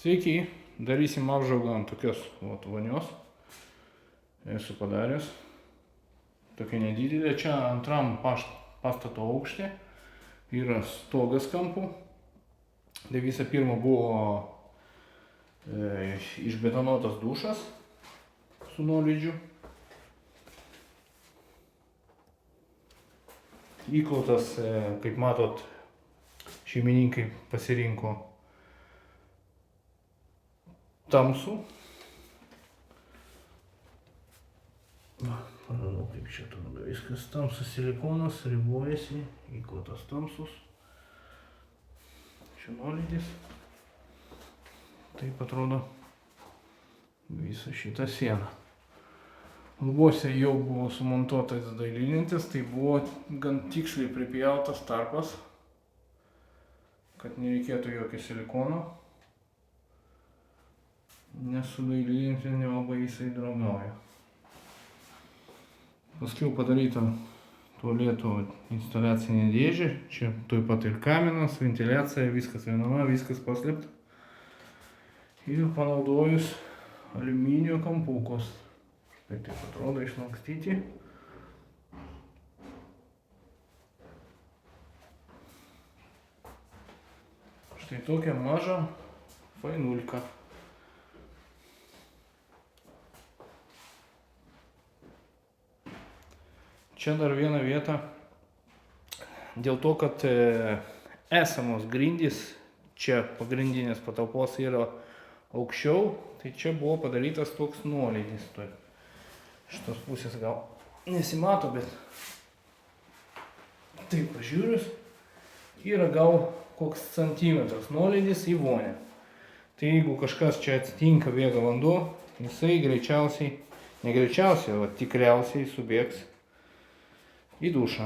Sveiki, darysim apžvalgą ant tokios vonios. Esu padaręs. Tokia nedidelė, čia antram pastato aukšte yra stogas kampų. Tai visą pirma buvo išbetonuotas dušas su nuolydžiu. Įklotas, kaip matot, šeimininkai pasirinko tamsų. Parodau, kaip čia atrodo viskas. Tamsus silikonas, ribojasi, įklotas tamsus. Čia nuolydis. Taip atrodo visa šita siena. Lubose jau buvo sumontuotas dailinantis, tai buvo gan tiksliai pripjautas tarpas, kad nereikėtų jokio silikono, nes su dailinančiu nelabai jisai draugauja. Paskiau padaryta tualeto instaliacinė dėžė, čia taip pat ir kaminas, ventiliacija, viskas vienama, viskas paslėpta. Ir panaudojus aliuminio kampukus. Štai taip atrodo išlankstyti. Štai tokia maža fainulka. Čia dar viena vieta, dėl to, kad esamos grindys, čia pagrindinės patalpos yra aukščiau, tai čia buvo padarytas toks nuolydis. Šitos pusės gal nesimato, bet taip pažiūrėjus, yra gal koks centimetras nuolydis į vonią. Tai jeigu kažkas čia atsitinka, bėga vanduo, jisai greičiausiai, ne greičiausiai, o tikriausiai subėgs į dušą.